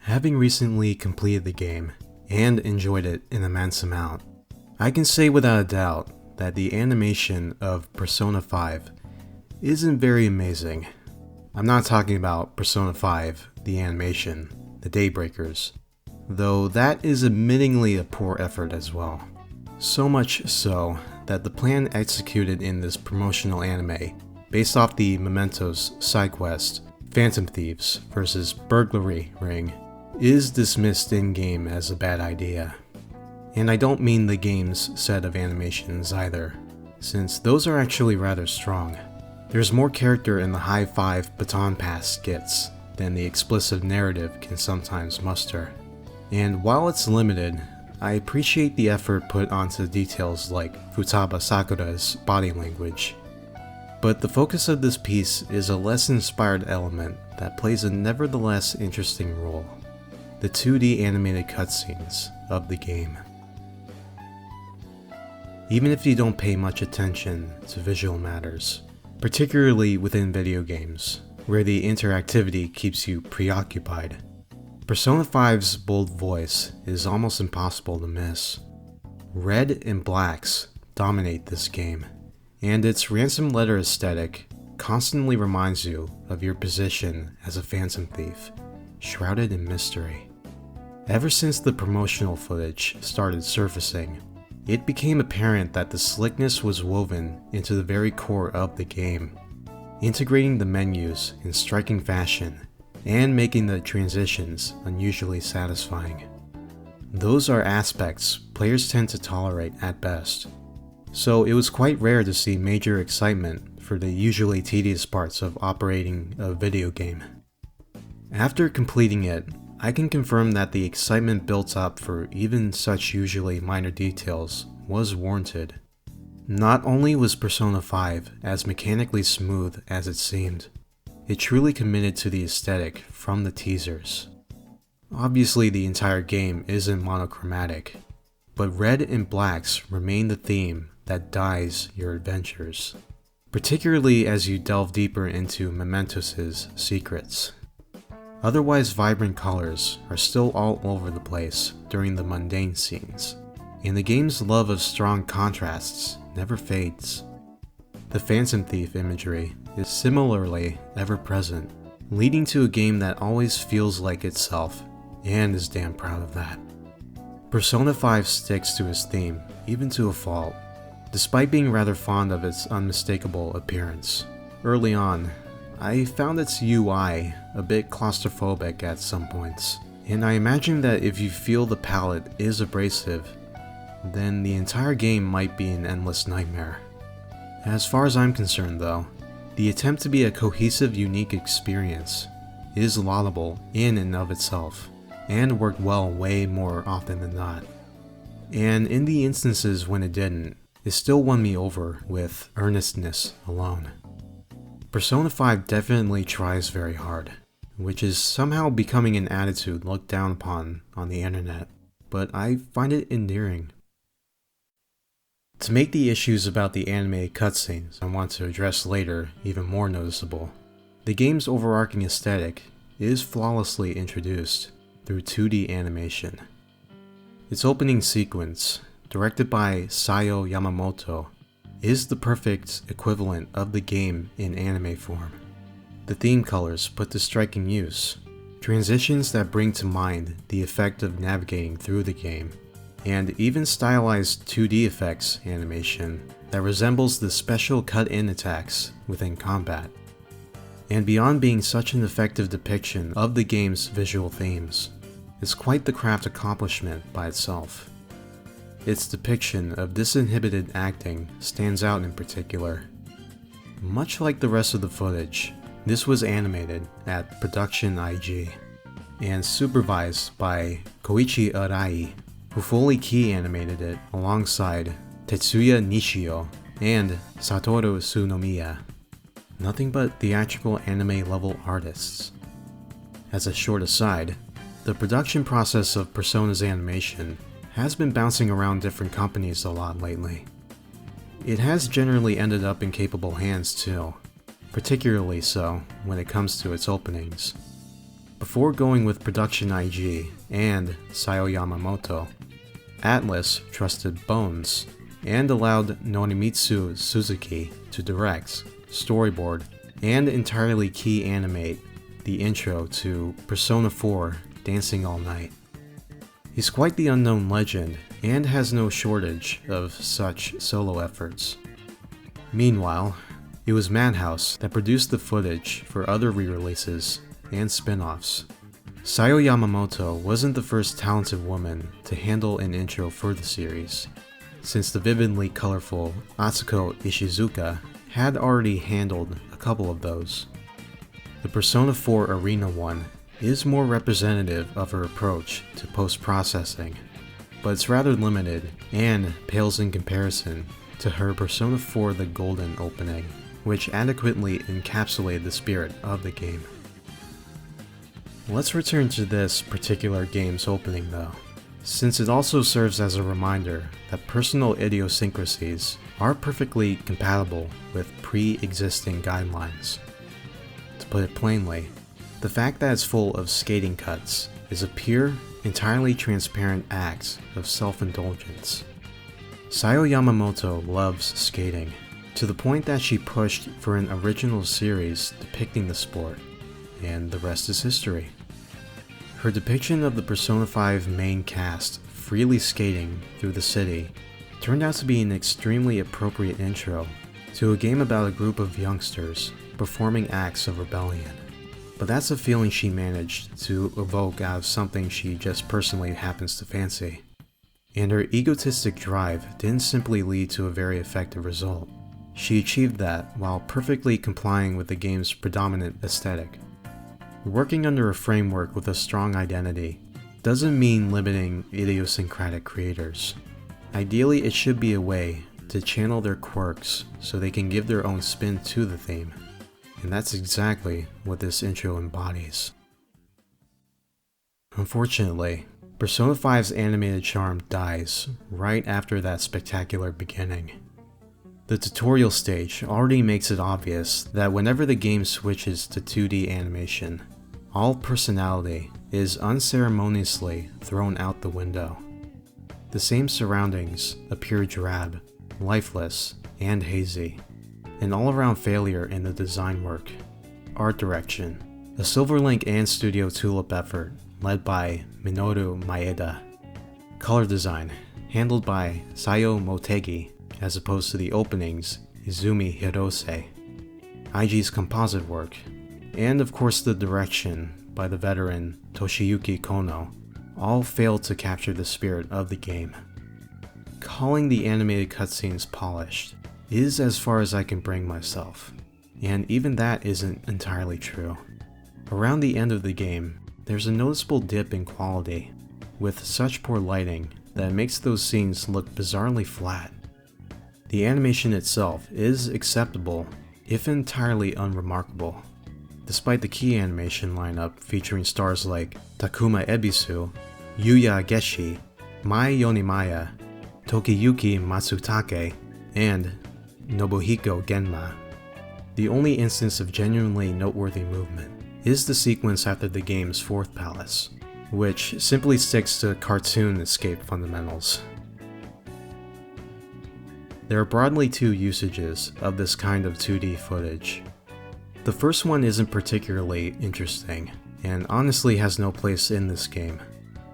Having recently completed the game and enjoyed it an immense amount, I can say without a doubt that the animation of Persona 5 isn't very amazing. I'm not talking about Persona 5, the animation, the Daybreakers, though that is admittingly a poor effort as well. So much so that the plan executed in this promotional anime, based off the Mementos side quest, Phantom Thieves vs. Burglary Ring, is dismissed in-game as a bad idea. And I don't mean the game's set of animations either, since those are actually rather strong. There's more character in the high five baton pass skits than the explicit narrative can sometimes muster. And while it's limited, I appreciate the effort put onto details like Futaba Sakura's body language. But the focus of this piece is a less inspired element that plays a nevertheless interesting role: the 2D animated cutscenes of the game. Even if you don't pay much attention to visual matters, particularly within video games, where the interactivity keeps you preoccupied, Persona 5's bold voice is almost impossible to miss. Red and blacks dominate this game, and its ransom letter aesthetic constantly reminds you of your position as a phantom thief, shrouded in mystery. Ever since the promotional footage started surfacing, it became apparent that the slickness was woven into the very core of the game, integrating the menus in striking fashion and making the transitions unusually satisfying. Those are aspects players tend to tolerate at best, so it was quite rare to see major excitement for the usually tedious parts of operating a video game. After completing it, I can confirm that the excitement built up for even such usually minor details was warranted. Not only was Persona 5 as mechanically smooth as it seemed, it truly committed to the aesthetic from the teasers. Obviously the entire game isn't monochromatic, but red and blacks remain the theme that dyes your adventures, particularly as you delve deeper into Mementos' secrets. Otherwise vibrant colors are still all over the place during the mundane scenes, and the game's love of strong contrasts never fades. The Phantom Thief imagery is similarly ever present, leading to a game that always feels like itself, and is damn proud of that. Persona 5 sticks to its theme, even to a fault, despite being rather fond of its unmistakable appearance. Early on, I found its UI a bit claustrophobic at some points, and I imagine that if you feel the palette is abrasive, then the entire game might be an endless nightmare. As far as I'm concerned though, the attempt to be a cohesive, unique experience is laudable in and of itself, and worked well way more often than not. And in the instances when it didn't, it still won me over with earnestness alone. Persona 5 definitely tries very hard, which is somehow becoming an attitude looked down upon on the internet, but I find it endearing. To make the issues about the anime cutscenes I want to address later even more noticeable, the game's overarching aesthetic is flawlessly introduced through 2D animation. Its opening sequence, directed by Sayo Yamamoto, is the perfect equivalent of the game in anime form. The theme colors put to striking use, transitions that bring to mind the effect of navigating through the game, and even stylized 2D effects animation that resembles the special cut-in attacks within combat. And beyond being such an effective depiction of the game's visual themes, it's quite the craft accomplishment by itself. Its depiction of disinhibited acting stands out in particular. Much like the rest of the footage, this was animated at Production IG, and supervised by Koichi Arai, who fully key animated it alongside Tetsuya Nishio and Satoru Tsunomiya. Nothing but theatrical anime level artists. As a short aside, the production process of Persona's animation has been bouncing around different companies a lot lately. It has generally ended up in capable hands too, particularly so when it comes to its openings. Before going with Production IG and Sayo Yamamoto, Atlus trusted Bones and allowed Norimitsu Suzuki to direct, storyboard, and entirely key animate the intro to Persona 4 Dancing All Night. He's quite the unknown legend and has no shortage of such solo efforts. Meanwhile, it was Madhouse that produced the footage for other re-releases and spin-offs. Sayo Yamamoto wasn't the first talented woman to handle an intro for the series, since the vividly colorful Atsuko Ishizuka had already handled a couple of those. The Persona 4 Arena one is more representative of her approach to post-processing, but it's rather limited and pales in comparison to her Persona 4 The Golden opening, which adequately encapsulated the spirit of the game. Let's return to this particular game's opening though, since it also serves as a reminder that personal idiosyncrasies are perfectly compatible with pre-existing guidelines. To put it plainly, the fact that it's full of skating cuts is a pure, entirely transparent act of self-indulgence. Sayo Yamamoto loves skating, to the point that she pushed for an original series depicting the sport, and the rest is history. Her depiction of the Persona 5 main cast freely skating through the city turned out to be an extremely appropriate intro to a game about a group of youngsters performing acts of rebellion. But that's a feeling she managed to evoke out of something she just personally happens to fancy. And her egotistic drive didn't simply lead to a very effective result. She achieved that while perfectly complying with the game's predominant aesthetic. Working under a framework with a strong identity doesn't mean limiting idiosyncratic creators. Ideally, it should be a way to channel their quirks so they can give their own spin to the theme. And that's exactly what this intro embodies. Unfortunately, Persona 5's animated charm dies right after that spectacular beginning. The tutorial stage already makes it obvious that whenever the game switches to 2D animation, all personality is unceremoniously thrown out the window. The same surroundings appear drab, lifeless, and hazy. An all-around failure in the design work. Art direction. A Silverlink and Studio Tulip effort led by Minoru Maeda. Color design, handled by Sayo Motegi, as opposed to the opening's Izumi Hirose. IG's composite work, and of course the direction by the veteran Toshiyuki Kono, all failed to capture the spirit of the game. Calling the animated cutscenes polished is as far as I can bring myself, and even that isn't entirely true. Around the end of the game, there's a noticeable dip in quality, with such poor lighting that it makes those scenes look bizarrely flat. The animation itself is acceptable, if entirely unremarkable, despite the key animation lineup featuring stars like Takuma Ebisu, Yuya Geshi, Mai Yonimaya, Tokiyuki Matsutake, and Nobuhiko Genma. The only instance of genuinely noteworthy movement is the sequence after the game's fourth palace, which simply sticks to cartoon escape fundamentals. There are broadly two usages of this kind of 2D footage. The first one isn't particularly interesting, and honestly has no place in this game.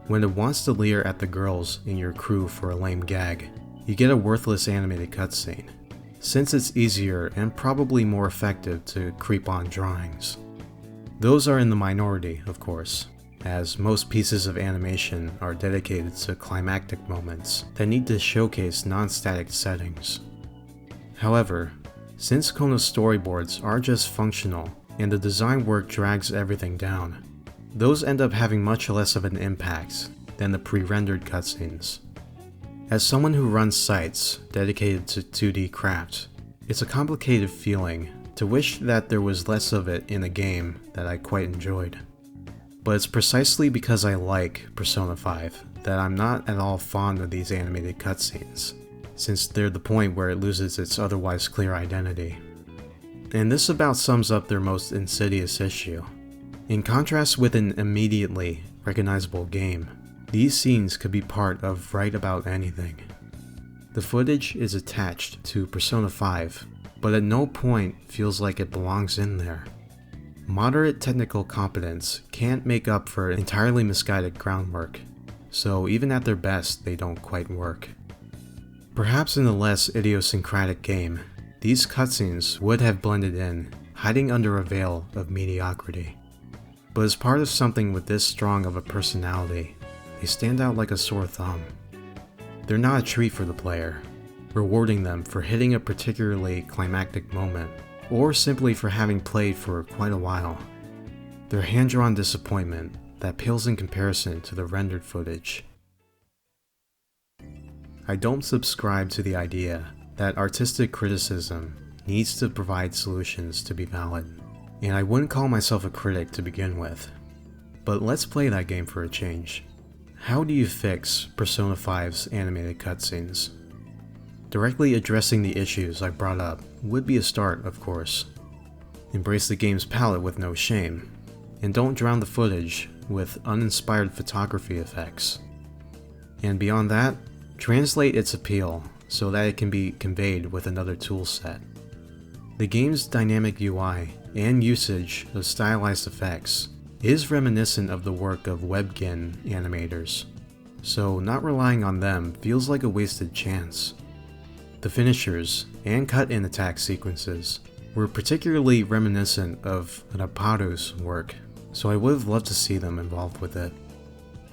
When it wants to leer at the girls in your crew for a lame gag, you get a worthless animated cutscene, since it's easier and probably more effective to creep on drawings. Those are in the minority, of course, as most pieces of animation are dedicated to climactic moments that need to showcase non-static settings. However, since Kono's storyboards are just functional and the design work drags everything down, those end up having much less of an impact than the pre-rendered cutscenes. As someone who runs sites dedicated to 2D craft, it's a complicated feeling to wish that there was less of it in a game that I quite enjoyed. But it's precisely because I like Persona 5 that I'm not at all fond of these animated cutscenes, since they're the point where it loses its otherwise clear identity. And this about sums up their most insidious issue. In contrast with an immediately recognizable game, these scenes could be part of right about anything. The footage is attached to Persona 5, but at no point feels like it belongs in there. Moderate technical competence can't make up for entirely misguided groundwork, so even at their best, they don't quite work. Perhaps in a less idiosyncratic game, these cutscenes would have blended in, hiding under a veil of mediocrity. But as part of something with this strong of a personality, they stand out like a sore thumb. They're not a treat for the player, rewarding them for hitting a particularly climactic moment, or simply for having played for quite a while. They're hand-drawn disappointment that pales in comparison to the rendered footage. I don't subscribe to the idea that artistic criticism needs to provide solutions to be valid, and I wouldn't call myself a critic to begin with. But let's play that game for a change. How do you fix Persona 5's animated cutscenes? Directly addressing the issues I brought up would be a start, of course. Embrace the game's palette with no shame, and don't drown the footage with uninspired photography effects. And beyond that, translate its appeal so that it can be conveyed with another toolset. The game's dynamic UI and usage of stylized effects is reminiscent of the work of WebGen animators, so not relying on them feels like a wasted chance. The finishers and cut-in attack sequences were particularly reminiscent of Naparu's work, so I would have loved to see them involved with it.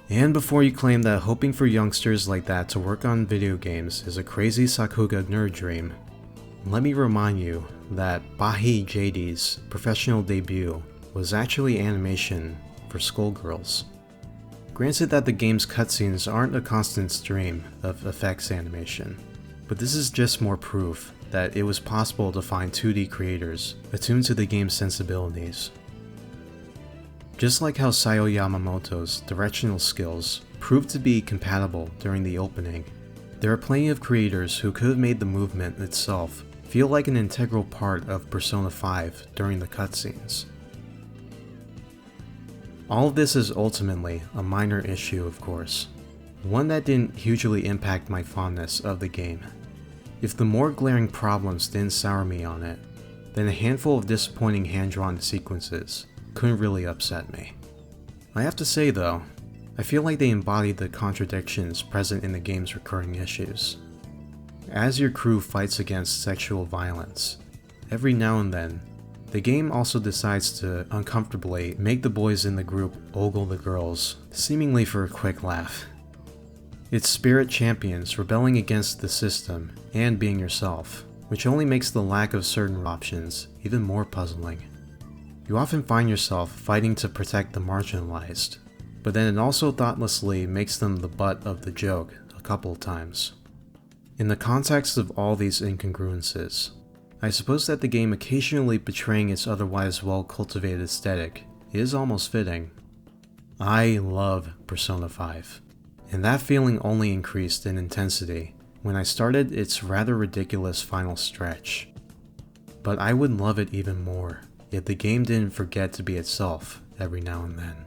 And before you claim that hoping for youngsters like that to work on video games is a crazy Sakuga nerd dream, let me remind you that Bahi JD's professional debut was actually animation for Skullgirls. Granted that the game's cutscenes aren't a constant stream of effects animation, but this is just more proof that it was possible to find 2D creators attuned to the game's sensibilities. Just like how Sayo Yamamoto's directional skills proved to be compatible during the opening, there are plenty of creators who could have made the movement itself feel like an integral part of Persona 5 during the cutscenes. All of this is ultimately a minor issue, of course, one that didn't hugely impact my fondness of the game. If the more glaring problems didn't sour me on it, then a handful of disappointing hand-drawn sequences couldn't really upset me. I have to say though, I feel like they embodied the contradictions present in the game's recurring issues. As your crew fights against sexual violence, every now and then, the game also decides to uncomfortably make the boys in the group ogle the girls, seemingly for a quick laugh. It's spirit champions rebelling against the system and being yourself, which only makes the lack of certain options even more puzzling. You often find yourself fighting to protect the marginalized, but then it also thoughtlessly makes them the butt of the joke a couple times. In the context of all these incongruences, I suppose that the game occasionally betraying its otherwise well-cultivated aesthetic is almost fitting. I love Persona 5, and that feeling only increased in intensity when I started its rather ridiculous final stretch. But I would love it even more if the game didn't forget to be itself every now and then.